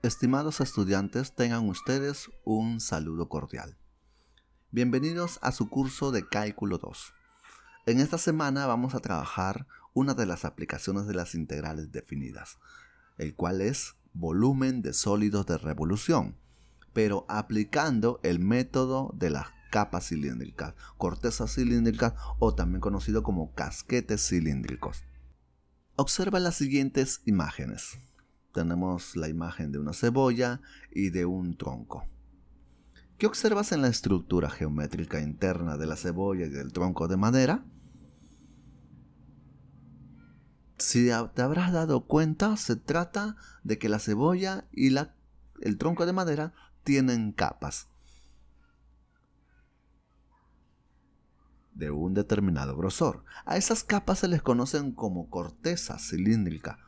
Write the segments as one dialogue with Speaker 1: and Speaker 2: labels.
Speaker 1: Estimados estudiantes, tengan ustedes un saludo cordial. Bienvenidos a su curso de Cálculo 2. En esta semana vamos a trabajar una de las aplicaciones de las integrales definidas, el cual es volumen de sólidos de revolución, pero aplicando el método de las capas cilíndricas, cortezas cilíndricas o también conocido como casquetes cilíndricos. Observa las siguientes imágenes. Tenemos la imagen de una cebolla y de un tronco. ¿Qué observas en la estructura geométrica interna de la cebolla y del tronco de madera? Si te habrás dado cuenta, se trata de que la cebolla y el tronco de madera tienen capas de un determinado grosor. A esas capas se les conocen como corteza cilíndrica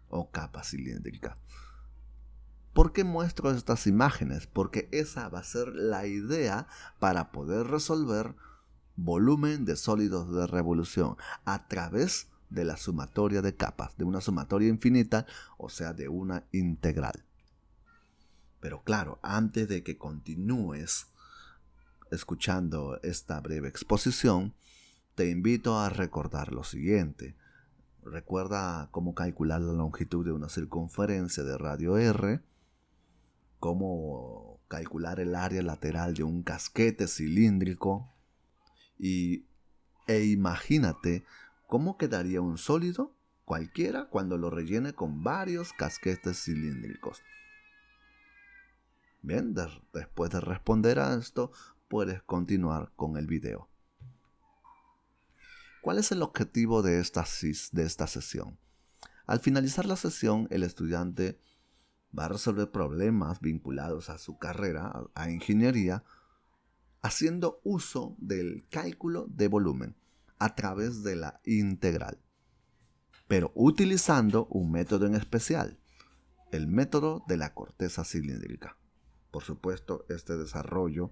Speaker 1: o capa cilíndrica. ¿Por qué muestro estas imágenes? Porque esa va a ser la idea para poder resolver volumen de sólidos de revolución a través de la sumatoria de capas, de una sumatoria infinita, o sea, de una integral. Pero claro, antes de que continúes escuchando esta breve exposición, te invito a recordar lo siguiente. Recuerda cómo calcular la longitud de una circunferencia de radio r, cómo calcular el área lateral de un casquete cilíndrico e imagínate cómo quedaría un sólido cualquiera cuando lo rellene con varios casquetes cilíndricos. Bien, después de responder a esto, puedes continuar con el video. ¿Cuál es el objetivo de esta sesión? Al finalizar la sesión, el estudiante va a resolver problemas vinculados a su carrera, a ingeniería, haciendo uso del cálculo de volumen a través de la integral, pero utilizando un método en especial, el método de la corteza cilíndrica. Por supuesto, este desarrollo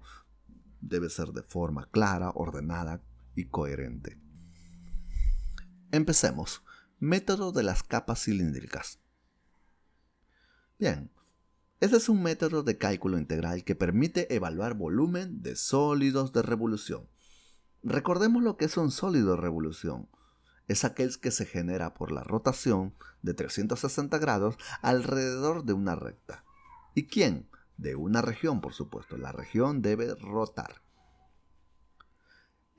Speaker 1: debe ser de forma clara, ordenada y coherente. Empecemos. Método de las capas cilíndricas. Bien, este es un método de cálculo integral que permite evaluar volumen de sólidos de revolución. Recordemos lo que es un sólido de revolución. Es aquel que se genera por la rotación de 360 grados alrededor de una recta. ¿Y quién? De una región, por supuesto. La región debe rotar.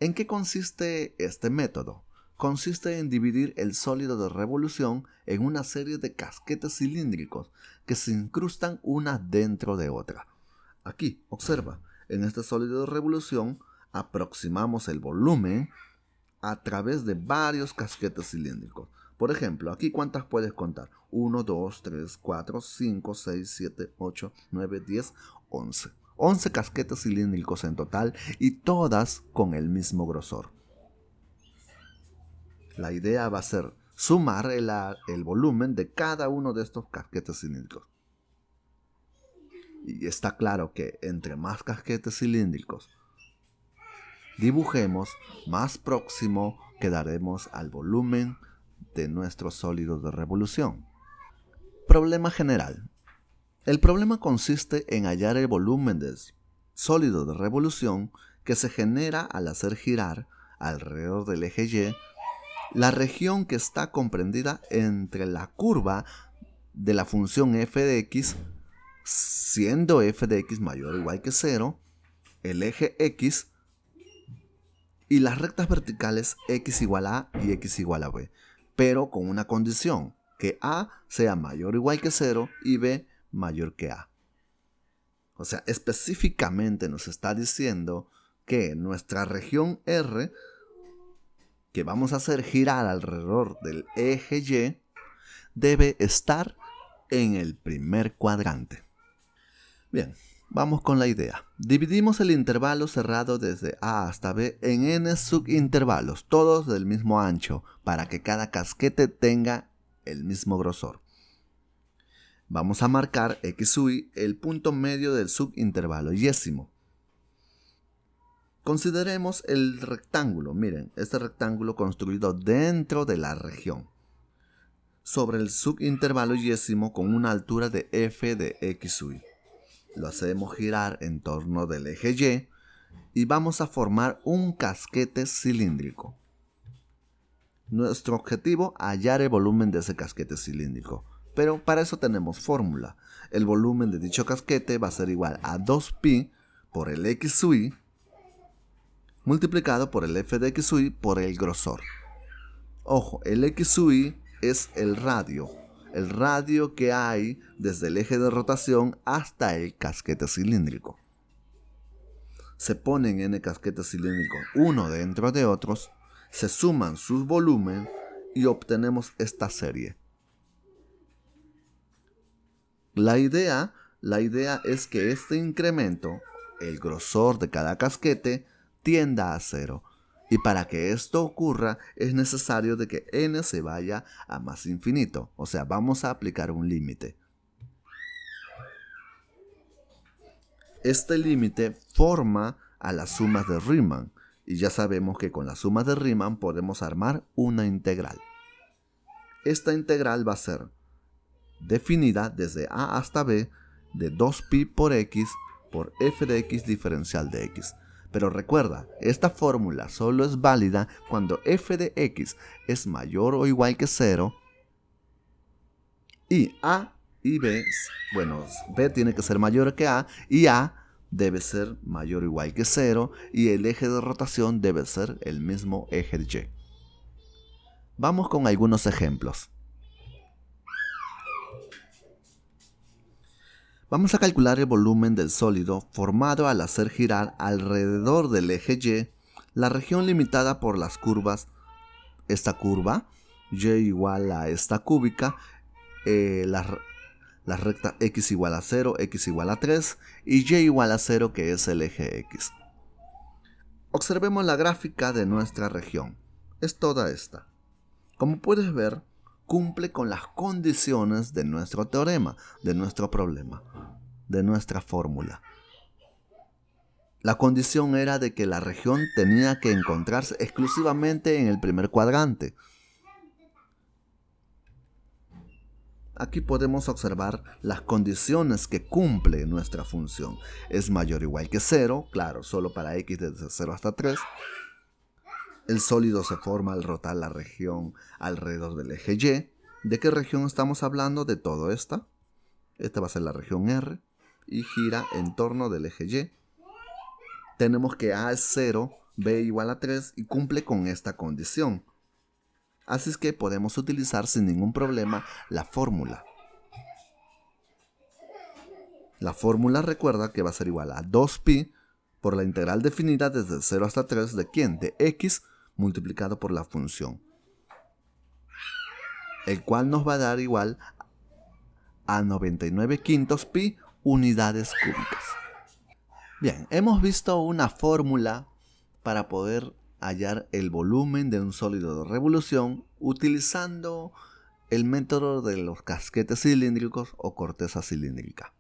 Speaker 1: ¿En qué consiste este método? Consiste en dividir el sólido de revolución en una serie de casquetes cilíndricos que se incrustan una dentro de otra. Aquí, observa, en este sólido de revolución aproximamos el volumen a través de varios casquetes cilíndricos. Por ejemplo, aquí ¿cuántas puedes contar? 1, 2, 3, 4, 5, 6, 7, 8, 9, 10, 11. 11 casquetes cilíndricos en total y todas con el mismo grosor. La idea va a ser sumar el volumen de cada uno de estos casquetes cilíndricos. Y está claro que entre más casquetes cilíndricos dibujemos, más próximo quedaremos al volumen de nuestro sólido de revolución. Problema general. El problema consiste en hallar el volumen del sólido de revolución que se genera al hacer girar alrededor del eje Y la región que está comprendida entre la curva de la función f de x, siendo f de x mayor o igual que 0, el eje x y las rectas verticales x igual a y x igual a b, pero con una condición, que a sea mayor o igual que 0 y b mayor que a. O sea, específicamente nos está diciendo que nuestra región R, que vamos a hacer girar alrededor del eje Y, debe estar en el primer cuadrante. Bien, vamos con la idea. Dividimos el intervalo cerrado desde A hasta B en n subintervalos, todos del mismo ancho, para que cada casquete tenga el mismo grosor. Vamos a marcar x sub y el punto medio del subintervalo yésimo. Consideremos el rectángulo. Miren, este rectángulo construido dentro de la región. sobre el subintervalo y con una altura de f de x sub y. Lo hacemos girar en torno del eje y vamos a formar un casquete cilíndrico. Nuestro objetivo, hallar el volumen de ese casquete cilíndrico. Pero para eso tenemos fórmula. El volumen de dicho casquete va a ser igual a 2pi por el x sub y multiplicado por el f de x sub y por el grosor. Ojo, el x sub y es el radio que hay desde el eje de rotación hasta el casquete cilíndrico. Se ponen en el casquete cilíndrico uno dentro de otros, se suman sus volúmenes y obtenemos esta serie. La idea es que este incremento, el grosor de cada casquete, tienda a 0. Y para que esto ocurra es necesario de que n se vaya a más infinito. O sea, vamos a aplicar un límite. Este límite forma a las sumas de Riemann. Y ya sabemos que con las sumas de Riemann podemos armar una integral. Esta integral va a ser definida desde a hasta b de 2pi por x por f de x diferencial de x. Pero recuerda, esta fórmula solo es válida cuando f de x es mayor o igual que 0 y a y b, bueno, b tiene que ser mayor que a y a debe ser mayor o igual que 0 y el eje de rotación debe ser el mismo eje y. Vamos con algunos ejemplos. Vamos a calcular el volumen del sólido formado al hacer girar alrededor del eje y la región limitada por las curvas, esta curva, y igual a esta cúbica, la recta x igual a 0, x igual a 3 y y igual a 0 que es el eje x. Observemos la gráfica de nuestra región. Es toda esta. Como puedes ver, cumple con las condiciones de nuestro teorema, de nuestro problema, de nuestra fórmula. La condición era de que la región tenía que encontrarse exclusivamente en el primer cuadrante. Aquí podemos observar las condiciones que cumple nuestra función. Es mayor o igual que 0, claro, solo para x desde 0 hasta 3. El sólido se forma al rotar la región alrededor del eje y. ¿De qué región estamos hablando? De todo esta. Esta va a ser la región R y gira en torno del eje y. Tenemos que A es 0, B igual a 3 y cumple con esta condición. Así es que podemos utilizar sin ningún problema la fórmula. La fórmula recuerda que va a ser igual a 2pi por la integral definida desde 0 hasta 3 de ¿quién? De x multiplicado por la función. El cual nos va a dar igual a 99 quintos pi unidades cúbicas. Bien, hemos visto una fórmula para poder hallar el volumen de un sólido de revolución utilizando el método de los casquetes cilíndricos o corteza cilíndrica.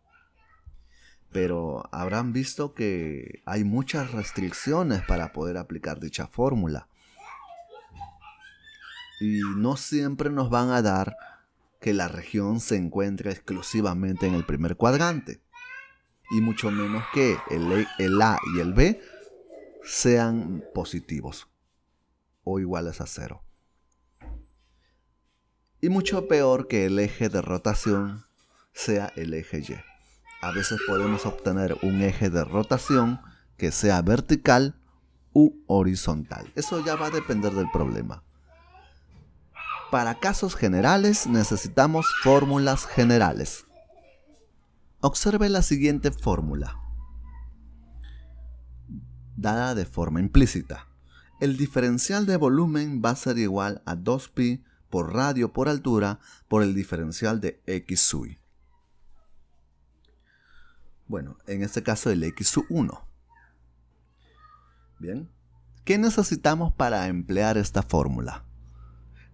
Speaker 1: Pero habrán visto que hay muchas restricciones para poder aplicar dicha fórmula. Y no siempre nos van a dar que la región se encuentre exclusivamente en el primer cuadrante. Y mucho menos que el A y el B sean positivos o iguales a 0. Y mucho peor que el eje de rotación sea el eje Y. A veces podemos obtener un eje de rotación que sea vertical u horizontal. Eso ya va a depender del problema. Para casos generales necesitamos fórmulas generales. Observe la siguiente fórmula, dada de forma implícita. El diferencial de volumen va a ser igual a 2pi por radio por altura por el diferencial de x sub y. Bueno, en este caso el x sub 1. Bien, ¿qué necesitamos para emplear esta fórmula?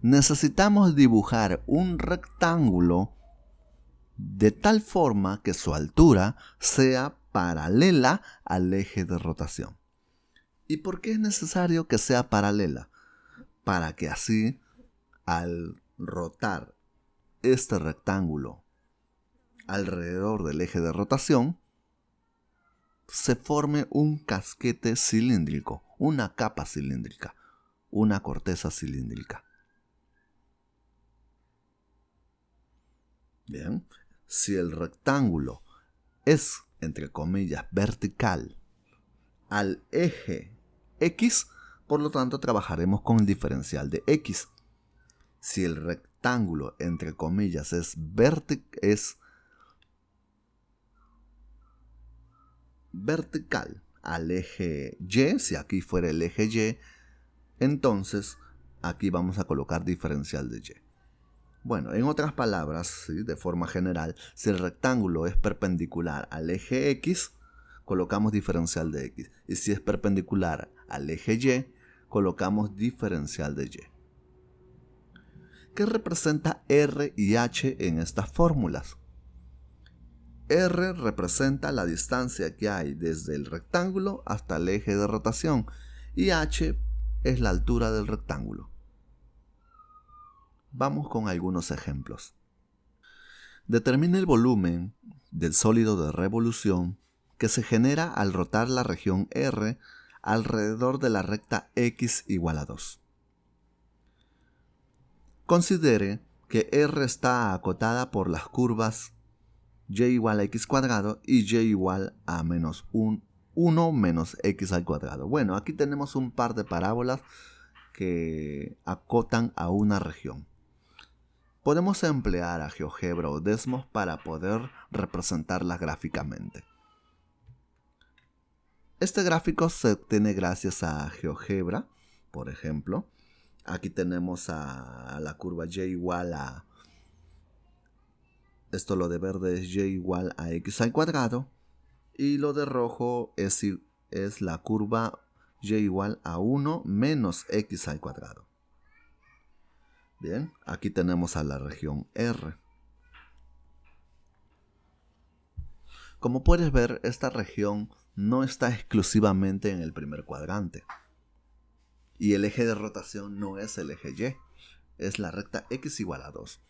Speaker 1: Necesitamos dibujar un rectángulo de tal forma que su altura sea paralela al eje de rotación. ¿Y por qué es necesario que sea paralela? Para que así, al rotar este rectángulo alrededor del eje de rotación, se forme un casquete cilíndrico, una capa cilíndrica, una corteza cilíndrica. Bien, si el rectángulo es, entre comillas, vertical al eje X, por lo tanto trabajaremos con el diferencial de X. Si el rectángulo, entre comillas, es vertical al eje Y, si aquí fuera el eje Y, entonces aquí vamos a colocar diferencial de Y. Bueno, en otras palabras, ¿sí?, de forma general, si el rectángulo es perpendicular al eje X, colocamos diferencial de X. Y si es perpendicular al eje Y, colocamos diferencial de Y. ¿Qué representa R y H en estas fórmulas? R representa la distancia que hay desde el rectángulo hasta el eje de rotación y H es la altura del rectángulo. Vamos con algunos ejemplos. Determina el volumen del sólido de revolución que se genera al rotar la región R alrededor de la recta X igual a 2. Considere que R está acotada por las curvas y igual a x cuadrado y y igual a menos 1 menos x al cuadrado. Bueno, aquí tenemos un par de parábolas que acotan a una región. Podemos emplear a GeoGebra o Desmos para poder representarlas gráficamente. Este gráfico se obtiene gracias a GeoGebra, por ejemplo. Aquí tenemos a la curva y igual a... Esto, lo de verde es y igual a x al cuadrado. Y lo de rojo es la curva y igual a 1 menos x al cuadrado. Bien, aquí tenemos a la región R. Como puedes ver, esta región no está exclusivamente en el primer cuadrante. Y el eje de rotación no es el eje Y, es la recta x igual a 2.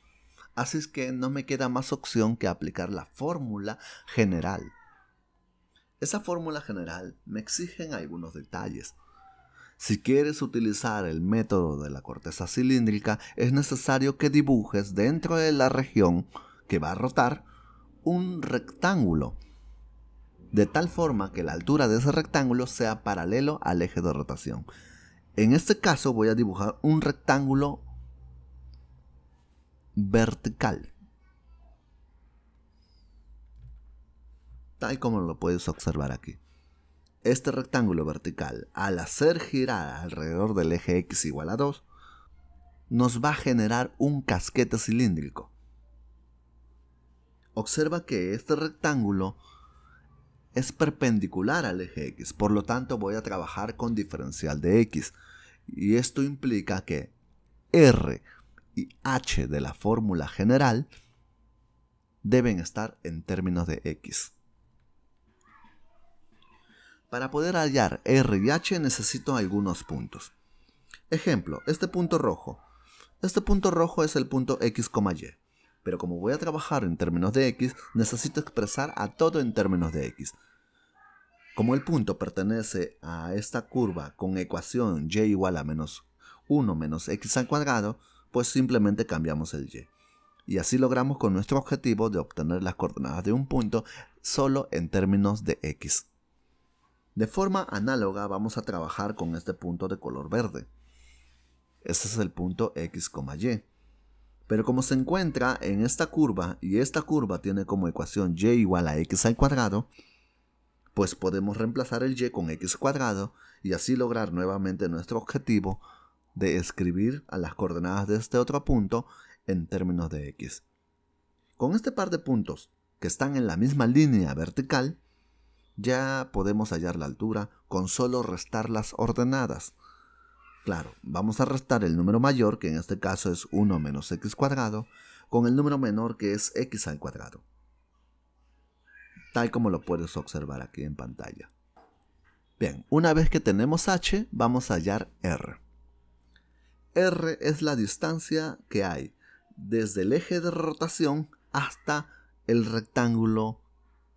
Speaker 1: Así es que no me queda más opción que aplicar la fórmula general. Esa fórmula general me exige algunos detalles. Si quieres utilizar el método de la corteza cilíndrica, es necesario que dibujes dentro de la región que va a rotar un rectángulo, de tal forma que la altura de ese rectángulo sea paralelo al eje de rotación. En este caso voy a dibujar un rectángulo vertical, tal como lo puedes observar aquí. Este rectángulo vertical, al hacer girar alrededor del eje X igual a 2, nos va a generar un casquete cilíndrico. Observa que este rectángulo es perpendicular al eje X, por lo tanto voy a trabajar con diferencial de X. Y esto implica que R y H de la fórmula general deben estar en términos de X. Para poder hallar R y H necesito algunos puntos. Ejemplo, este punto rojo. Este punto rojo es el punto X, Y. Pero como voy a trabajar en términos de X, necesito expresar a todo en términos de X. Como el punto pertenece a esta curva con ecuación y igual a menos 1 menos x al cuadrado, pues simplemente cambiamos el y. Y así logramos con nuestro objetivo de obtener las coordenadas de un punto solo en términos de X. De forma análoga vamos a trabajar con este punto de color verde. Este es el punto X, Y. Pero como se encuentra en esta curva y esta curva tiene como ecuación y igual a x al cuadrado, pues podemos reemplazar el y con x cuadrado y así lograr nuevamente nuestro objetivo de escribir a las coordenadas de este otro punto en términos de x. Con este par de puntos que están en la misma línea vertical, ya podemos hallar la altura con solo restar las ordenadas. Claro, vamos a restar el número mayor, que en este caso es 1 menos x cuadrado, con el número menor, que es x al cuadrado. Tal como lo puedes observar aquí en pantalla. Bien, una vez que tenemos h, vamos a hallar r. R es la distancia que hay desde el eje de rotación hasta el rectángulo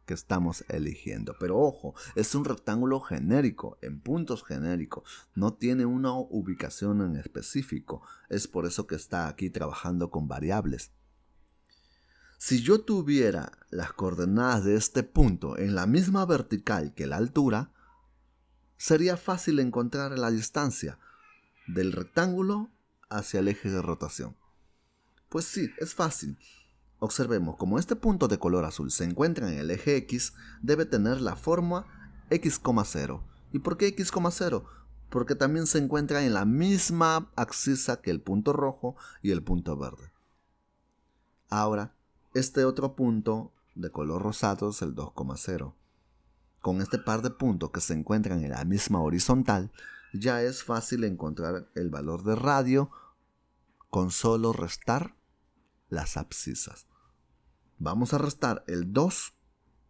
Speaker 1: que estamos eligiendo. Pero ojo, es un rectángulo genérico, en puntos genéricos, no tiene una ubicación en específico. Es por eso que está aquí trabajando con variables. Si yo tuviera las coordenadas de este punto en la misma vertical que la altura, sería fácil encontrar la distancia del rectángulo hacia el eje de rotación. Pues sí, es fácil. Observemos, como este punto de color azul se encuentra en el eje X, debe tener la forma x,0. ¿Y por qué x,0? Porque también se encuentra en la misma abscisa que el punto rojo y el punto verde. Ahora, este otro punto de color rosado es el 2,0. Con este par de puntos que se encuentran en la misma horizontal, ya es fácil encontrar el valor de radio con solo restar las abscisas. Vamos a restar el 2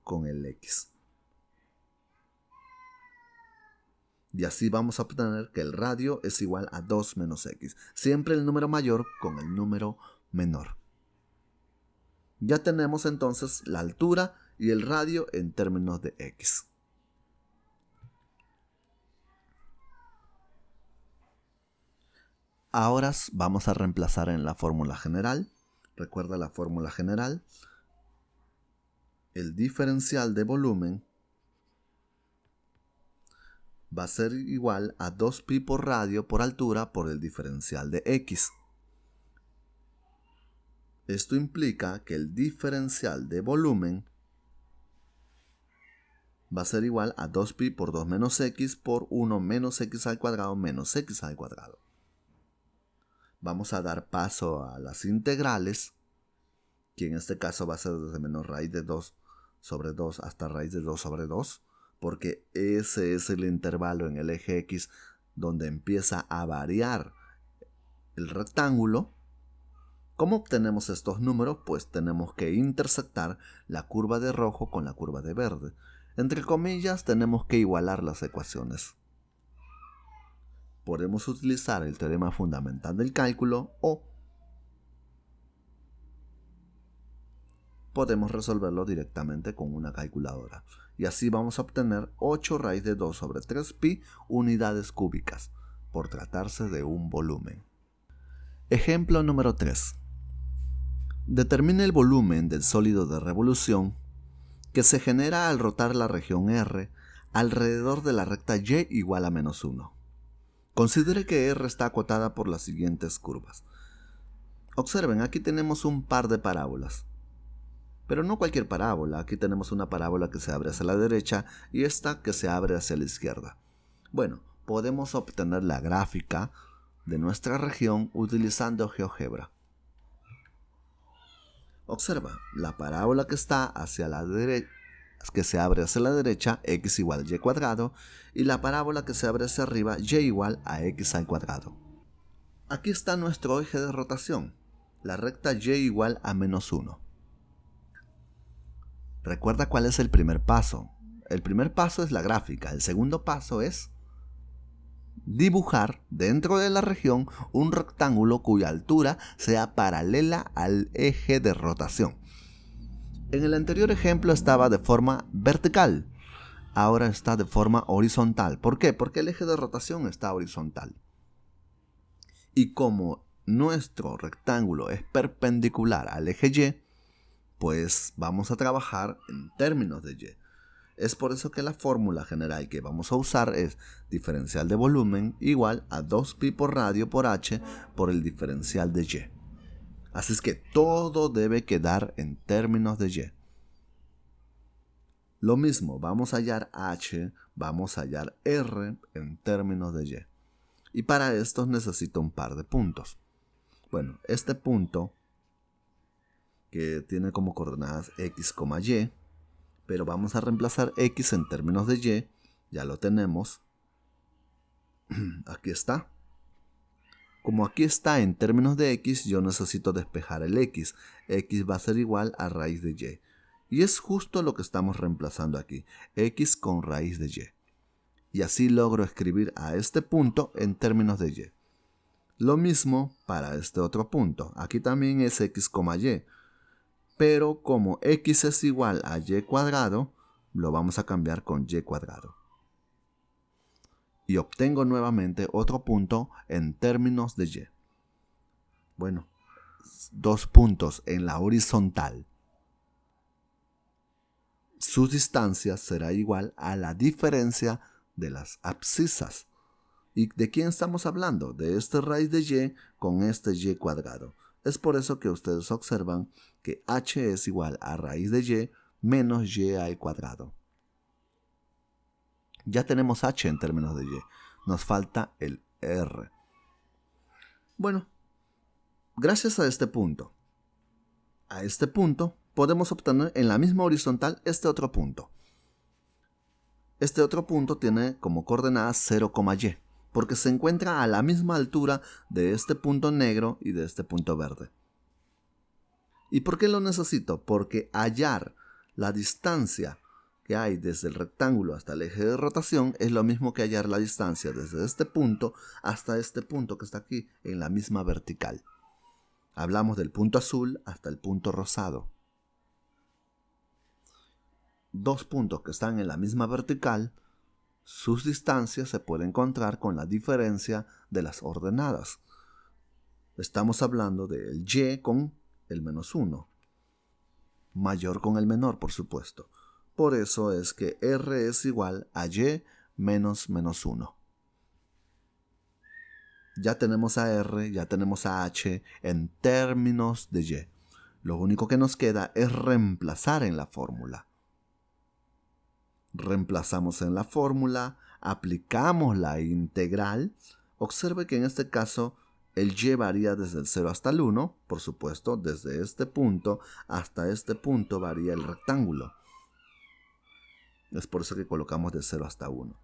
Speaker 1: con el X. Y así vamos a obtener que el radio es igual a 2 menos X. Siempre el número mayor con el número menor. Ya tenemos entonces la altura y el radio en términos de X. Ahora vamos a reemplazar en la fórmula general. Recuerda la fórmula general. El diferencial de volumen va a ser igual a 2pi por radio por altura por el diferencial de X. Esto implica que el diferencial de volumen va a ser igual a 2pi por 2 menos x por 1 menos x al cuadrado menos x al cuadrado. Vamos a dar paso a las integrales, que en este caso va a ser desde menos raíz de 2 sobre 2 hasta raíz de 2 sobre 2, porque ese es el intervalo en el eje X donde empieza a variar el rectángulo. ¿Cómo obtenemos estos números? Pues tenemos que intersectar la curva de rojo con la curva de verde. Entre comillas, tenemos que igualar las ecuaciones. Podemos utilizar el teorema fundamental del cálculo o podemos resolverlo directamente con una calculadora. Y así vamos a obtener 8 raíz de 2 sobre 3pi unidades cúbicas, por tratarse de un volumen. Ejemplo número 3. Determine el volumen del sólido de revolución que se genera al rotar la región R alrededor de la recta Y igual a menos 1. Considere que R está acotada por las siguientes curvas. Observen, aquí tenemos un par de parábolas. Pero no cualquier parábola, aquí tenemos una parábola que se abre hacia la derecha y esta que se abre hacia la izquierda. Bueno, podemos obtener la gráfica de nuestra región utilizando GeoGebra. Observa, la parábola que está hacia la derecha, que se abre hacia la derecha, x igual a y cuadrado, y la parábola que se abre hacia arriba, y igual a x al cuadrado. Aquí está nuestro eje de rotación, la recta y igual a menos 1. Recuerda cuál es el primer paso. El primer paso es la gráfica, el segundo paso es dibujar dentro de la región un rectángulo cuya altura sea paralela al eje de rotación. En el anterior ejemplo estaba de forma vertical, ahora está de forma horizontal. ¿Por qué? Porque el eje de rotación está horizontal. Y como nuestro rectángulo es perpendicular al eje Y, pues vamos a trabajar en términos de Y. Es por eso que la fórmula general que vamos a usar es diferencial de volumen igual a 2pi por radio por h por el diferencial de Y. Así es que todo debe quedar en términos de Y. Lo mismo, vamos a hallar h, vamos a hallar r en términos de Y. Y para esto necesito un par de puntos. Bueno, este punto que tiene como coordenadas x, y, pero vamos a reemplazar x en términos de y, ya lo tenemos. Aquí está. Como aquí está en términos de x, yo necesito despejar el x. X va a ser igual a raíz de y. Y es justo lo que estamos reemplazando aquí, x con raíz de y. Y así logro escribir a este punto en términos de y. Lo mismo para este otro punto. Aquí también es x, y. Pero como x es igual a y cuadrado, lo vamos a cambiar con y cuadrado. Y obtengo nuevamente otro punto en términos de y. Bueno, 2 puntos en la horizontal. Su distancia será igual a la diferencia de las abscisas. ¿Y de quién estamos hablando? De este raíz de y con este y cuadrado. Es por eso que ustedes observan que h es igual a raíz de y menos y al cuadrado. Ya tenemos h en términos de y. Nos falta el r. Bueno, gracias a este punto, podemos obtener en la misma horizontal este otro punto. Este otro punto tiene como coordenadas 0, y, porque se encuentra a la misma altura de este punto negro y de este punto verde. ¿Y por qué lo necesito? Porque hallar la distancia que hay desde el rectángulo hasta el eje de rotación es lo mismo que hallar la distancia desde este punto hasta este punto que está aquí en la misma vertical. Hablamos del punto azul hasta el punto rosado. 2 puntos que están en la misma vertical, sus distancias se pueden encontrar con la diferencia de las ordenadas. Estamos hablando del y con el menos 1. Mayor con el menor, por supuesto. Por eso es que r es igual a y menos 1. Ya tenemos a r, ya tenemos a h en términos de y. Lo único que nos queda es reemplazar en la fórmula. Reemplazamos en la fórmula, aplicamos la integral. Observe que en este caso el y varía desde el 0 hasta el 1. Por supuesto, desde este punto hasta este punto varía el rectángulo. Es por eso que colocamos de 0 hasta 1.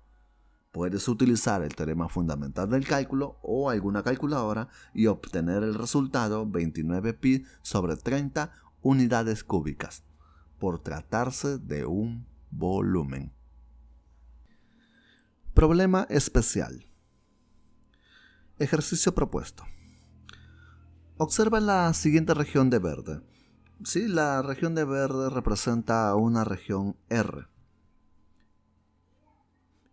Speaker 1: Puedes utilizar el teorema fundamental del cálculo o alguna calculadora y obtener el resultado 29pi sobre 30 unidades cúbicas, por tratarse de un volumen. Problema especial. Ejercicio propuesto. Observa la siguiente región de verde. Sí, la región de verde representa una región R.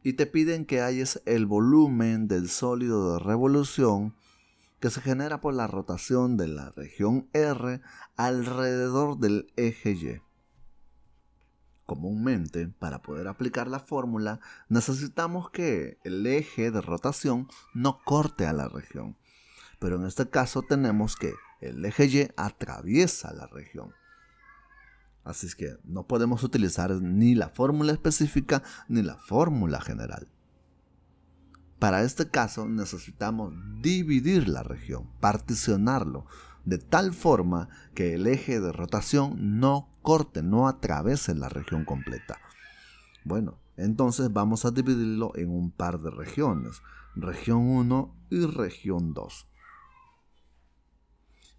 Speaker 1: Y te piden que halles el volumen del sólido de revolución que se genera por la rotación de la región R alrededor del eje Y. Comúnmente, para poder aplicar la fórmula, necesitamos que el eje de rotación no corte a la región. Pero en este caso tenemos que el eje Y atraviesa la región. Así es que no podemos utilizar ni la fórmula específica ni la fórmula general. Para este caso necesitamos dividir la región, particionarlo, de tal forma que el eje de rotación no corte, no atravese la región completa. Bueno, entonces vamos a dividirlo en un par de regiones, región 1 y región 2.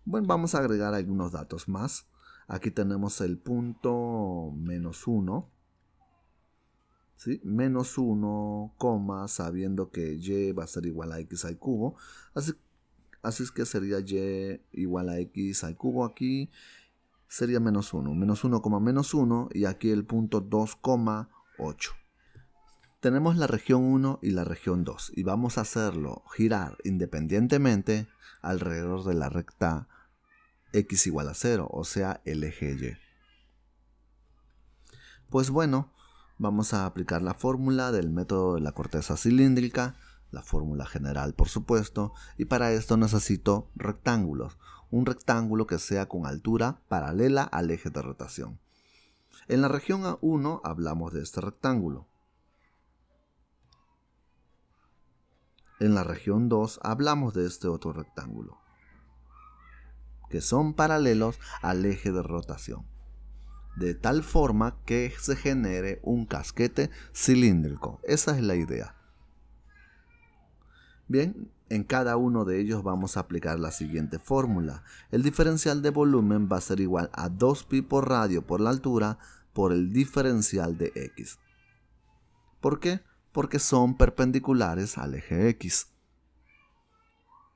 Speaker 1: Bueno, vamos a agregar algunos datos más. Aquí tenemos el punto menos 1. ¿Sí? Menos 1, sabiendo que y va a ser igual a x al cubo. Así es que sería y igual a x al cubo aquí. Sería menos 1. Menos 1, menos 1. Y aquí el punto 2,8. Tenemos la región 1 y la región 2. Y vamos a hacerlo girar independientemente alrededor de la recta x igual a 0. O sea, el eje y. Pues bueno, vamos a aplicar la fórmula del método de la corteza cilíndrica, la fórmula general por supuesto, y para esto necesito rectángulos, un rectángulo que sea con altura paralela al eje de rotación. En la región 1 hablamos de este rectángulo. En la región 2 hablamos de este otro rectángulo, que son paralelos al eje de rotación, de tal forma que se genere un casquete cilíndrico. Esa es la idea. Bien, en cada uno de ellos vamos a aplicar la siguiente fórmula. El diferencial de volumen va a ser igual a 2pi por radio por la altura por el diferencial de x. ¿Por qué? Porque son perpendiculares al eje x.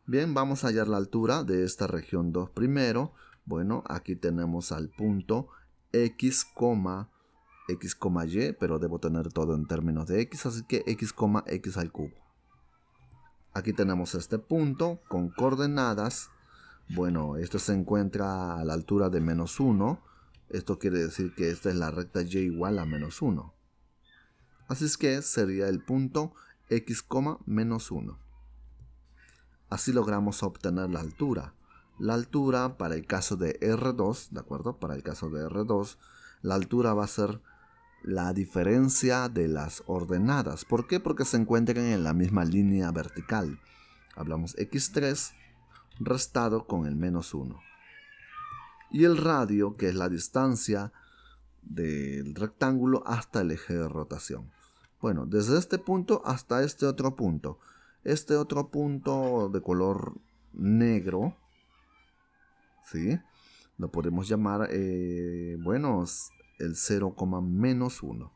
Speaker 1: Bien, vamos a hallar la altura de esta región 2 primero. Bueno, aquí tenemos al punto x, y, pero debo tener todo en términos de x, así que x, x al cubo. Aquí tenemos este punto con coordenadas. Bueno, esto se encuentra a la altura de menos 1. Esto quiere decir que esta es la recta y igual a menos 1. Así es que sería el punto x, menos 1. Así logramos obtener la altura. La altura para el caso de R2, ¿de acuerdo? Para el caso de R2, la altura va a ser la diferencia de las ordenadas. ¿Por qué? Porque se encuentran en la misma línea vertical. Hablamos x3 restado con el menos 1. Y el radio, que es la distancia del rectángulo hasta el eje de rotación. Bueno, desde este punto hasta este otro punto. Este otro punto de color negro, ¿sí? Lo podemos llamar, bueno, el 0, menos 1.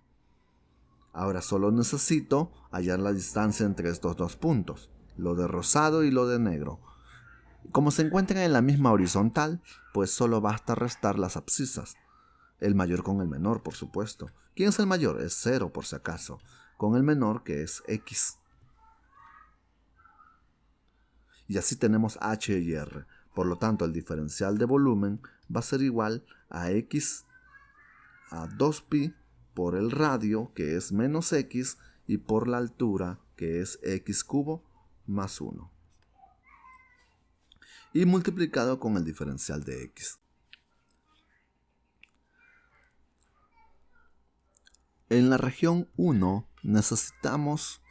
Speaker 1: Ahora solo necesito hallar la distancia entre estos dos puntos, lo de rosado y lo de negro. Como se encuentran en la misma horizontal, pues solo basta restar las abscisas. El mayor con el menor, por supuesto. ¿Quién es el mayor? Es 0, por si acaso. Con el menor, que es x. Y así tenemos h y r. Por lo tanto, el diferencial de volumen va a ser igual a x a 2pi por el radio, que es menos x, y por la altura, que es x cubo más 1. Y multiplicado con el diferencial de x. En la región 1 necesitamos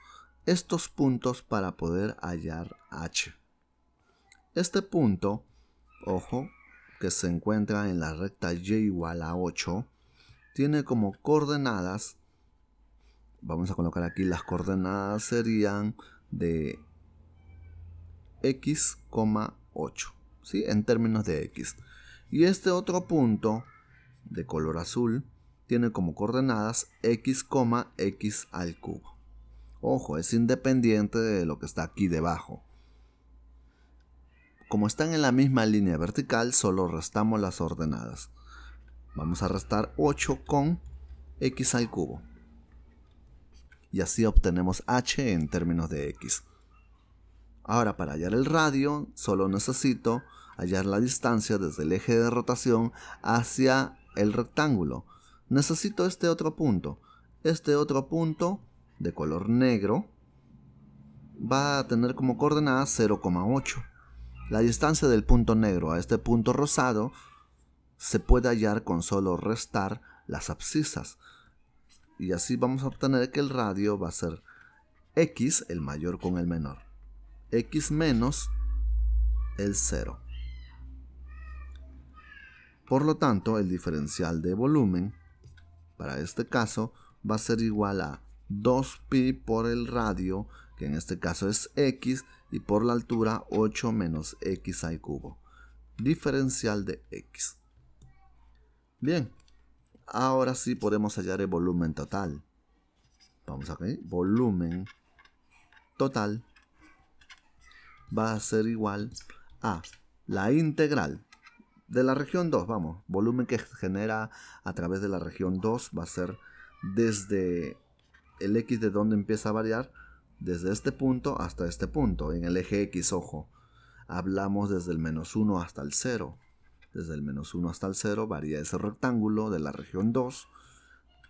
Speaker 1: estos puntos para poder hallar h. Este punto, ojo, que se encuentra en la recta y igual a 8, tiene como coordenadas, vamos a colocar aquí las coordenadas serían de x, 8, ¿sí? En términos de x. Y este otro punto de color azul tiene como coordenadas x, x al cubo. Ojo, es independiente de lo que está aquí debajo. Como están en la misma línea vertical, solo restamos las ordenadas. Vamos a restar 8 con x al cubo. Y así obtenemos h en términos de x. Ahora, para hallar el radio, solo necesito hallar la distancia desde el eje de rotación hacia el rectángulo. Necesito este otro punto. Este otro punto de color negro va a tener como coordenada 0,8. La distancia del punto negro a este punto rosado se puede hallar con solo restar las abscisas. Y así vamos a obtener que el radio va a ser x, el mayor con el menor. X menos el 0. Por lo tanto, el diferencial de volumen, para este caso, va a ser igual a 2pi por el radio, que en este caso es x, y por la altura 8 menos x al cubo. Diferencial de x. Bien, ahora sí podemos hallar el volumen total. Vamos aquí, volumen total va a ser igual a la integral de la región 2, vamos, volumen que genera a través de la región 2 va a ser desde el x de donde empieza a variar, desde este punto hasta este punto, en el eje x, ojo, hablamos desde el menos 1 hasta el 0. Desde el menos 1 hasta el 0 varía ese rectángulo de la región 2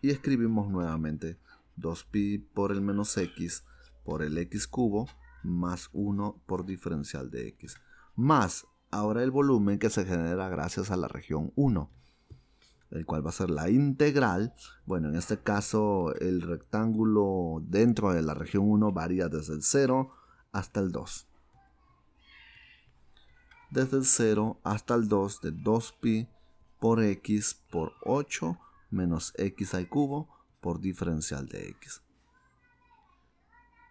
Speaker 1: y escribimos nuevamente 2pi por el menos x por el x cubo más 1 por diferencial de x, más ahora el volumen que se genera gracias a la región 1, el cual va a ser la integral. Bueno, en este caso el rectángulo dentro de la región 1 varía desde el 0 hasta el 2. Desde el 0 hasta el 2 de 2pi por x por 8 menos x al cubo por diferencial de x.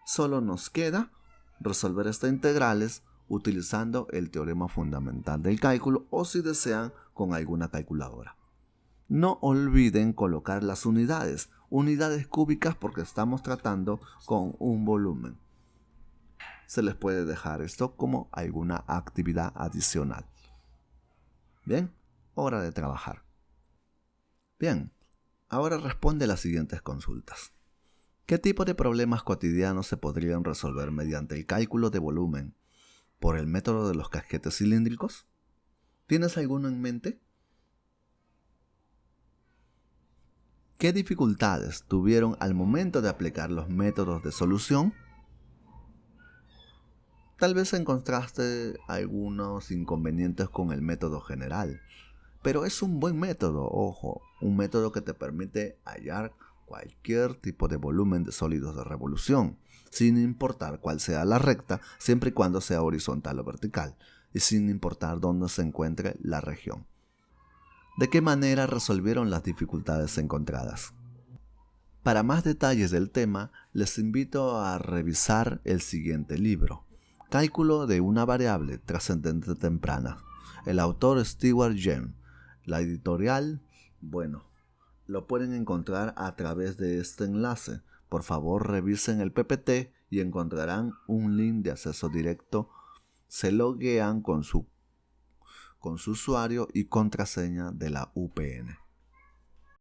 Speaker 1: Solo nos queda resolver estas integrales utilizando el teorema fundamental del cálculo o si desean con alguna calculadora. No olviden colocar las unidades cúbicas porque estamos tratando con un volumen. se les puede dejar esto como alguna actividad adicional. Bien, hora de trabajar. Bien, ahora responde las siguientes consultas. ¿Qué tipo de problemas cotidianos se podrían resolver mediante el cálculo de volumen por el método de los casquetes cilíndricos? ¿Tienes alguno en mente? ¿Qué dificultades tuvieron al momento de aplicar los métodos de solución? Tal vez encontraste algunos inconvenientes con el método general, pero es un buen método, ojo, un método que te permite hallar cualquier tipo de volumen de sólidos de revolución, sin importar cuál sea la recta, siempre y cuando sea horizontal o vertical, y sin importar dónde se encuentre la región. ¿De qué manera resolvieron las dificultades encontradas? Para más detalles del tema, les invito a revisar el siguiente libro, Cálculo de una variable trascendente temprana. El autor Stewart Jem. La editorial, lo pueden encontrar a través de este enlace. Por favor, revisen el PPT y encontrarán un link de acceso directo. Se loguean con su usuario y contraseña de la UPN.